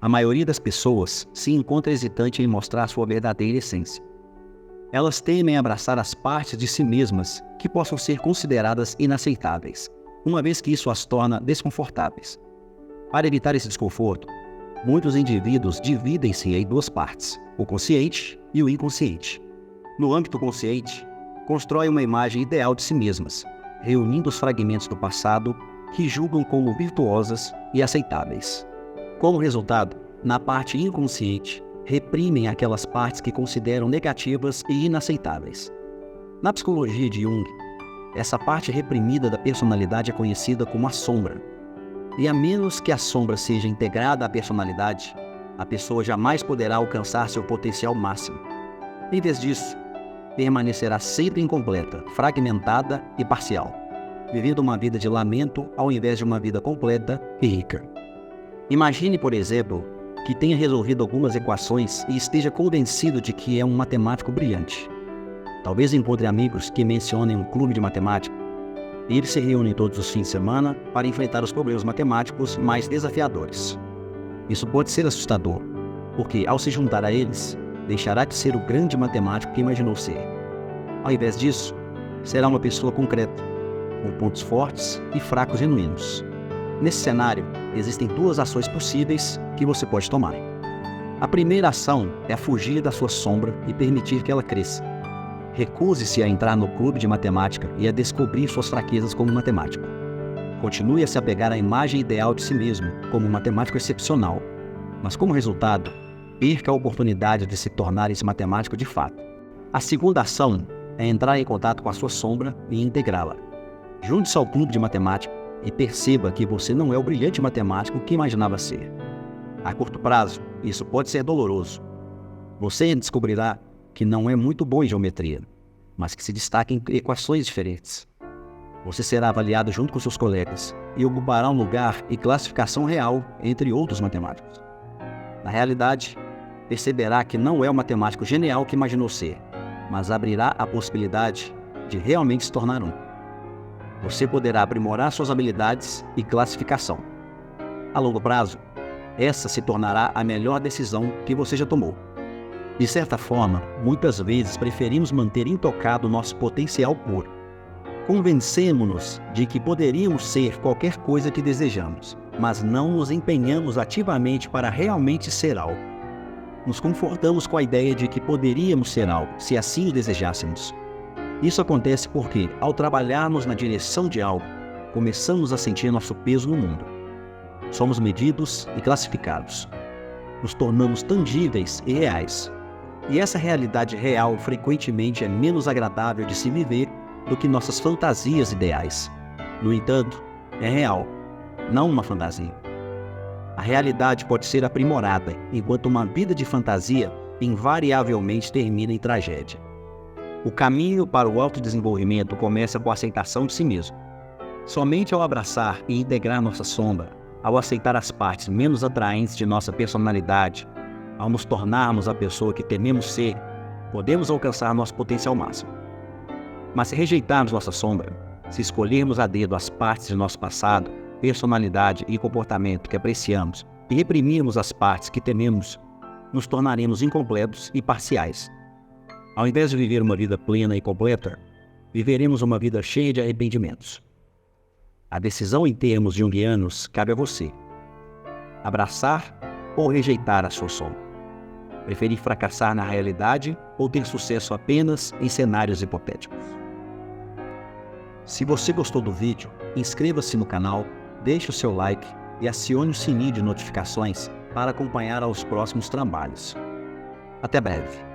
A maioria das pessoas se encontra hesitante em mostrar sua verdadeira essência. Elas temem abraçar as partes de si mesmas que possam ser consideradas inaceitáveis, uma vez que isso as torna desconfortáveis. Para evitar esse desconforto, muitos indivíduos dividem-se em duas partes, o consciente e o inconsciente. No âmbito consciente, constroem uma imagem ideal de si mesmas, reunindo os fragmentos do passado que julgam como virtuosas e aceitáveis. Como resultado, na parte inconsciente, reprimem aquelas partes que consideram negativas e inaceitáveis. Na psicologia de Jung, essa parte reprimida da personalidade é conhecida como a sombra. E a menos que a sombra seja integrada à personalidade, a pessoa jamais poderá alcançar seu potencial máximo. Em vez disso, permanecerá sempre incompleta, fragmentada e parcial, vivendo uma vida de lamento ao invés de uma vida completa e rica. Imagine, por exemplo, que tenha resolvido algumas equações e esteja convencido de que é um matemático brilhante. Talvez encontre amigos que mencionem um clube de matemática. E eles se reúnem todos os fins de semana para enfrentar os problemas matemáticos mais desafiadores. Isso pode ser assustador, porque ao se juntar a eles, deixará de ser o grande matemático que imaginou ser. Ao invés disso, será uma pessoa concreta, com pontos fortes e fracos genuínos. Nesse cenário, existem duas ações possíveis que você pode tomar. A primeira ação é fugir da sua sombra e permitir que ela cresça. Recuse-se a entrar no clube de matemática e a descobrir suas fraquezas como matemático. Continue a se apegar à imagem ideal de si mesmo como um matemático excepcional, mas como resultado, perca a oportunidade de se tornar esse matemático de fato. A segunda ação é entrar em contato com a sua sombra e integrá-la. Junte-se ao clube de matemática e perceba que você não é o brilhante matemático que imaginava ser. A curto prazo, isso pode ser doloroso. Você descobrirá que não é muito bom em geometria, mas que se destaca em equações diferentes. Você será avaliado junto com seus colegas e ocupará um lugar e classificação real entre outros matemáticos. Na realidade, perceberá que não é o matemático genial que imaginou ser, mas abrirá a possibilidade de realmente se tornar um. Você poderá aprimorar suas habilidades e classificação. A longo prazo, essa se tornará a melhor decisão que você já tomou. De certa forma, muitas vezes preferimos manter intocado nosso potencial puro. Convencemos-nos de que poderíamos ser qualquer coisa que desejamos, mas não nos empenhamos ativamente para realmente ser algo. Nos confortamos com a ideia de que poderíamos ser algo, se assim o desejássemos. Isso acontece porque, ao trabalharmos na direção de algo, começamos a sentir nosso peso no mundo. Somos medidos e classificados. Nos tornamos tangíveis e reais. E essa realidade real frequentemente é menos agradável de se viver do que nossas fantasias ideais. No entanto, é real, não uma fantasia. A realidade pode ser aprimorada, enquanto uma vida de fantasia invariavelmente termina em tragédia. O caminho para o autodesenvolvimento começa com a aceitação de si mesmo. Somente ao abraçar e integrar nossa sombra, ao aceitar as partes menos atraentes de nossa personalidade, ao nos tornarmos a pessoa que tememos ser, podemos alcançar nosso potencial máximo. Mas se rejeitarmos nossa sombra, se escolhermos a dedo as partes de nosso passado, personalidade e comportamento que apreciamos e reprimirmos as partes que tememos, nos tornaremos incompletos e parciais. Ao invés de viver uma vida plena e completa, viveremos uma vida cheia de arrependimentos. A decisão em termos junguianos cabe a você. Abraçar ou rejeitar a sua sombra. Preferir fracassar na realidade ou ter sucesso apenas em cenários hipotéticos. Se você gostou do vídeo, inscreva-se no canal, deixe o seu like e acione o sininho de notificações para acompanhar os próximos trabalhos. Até breve!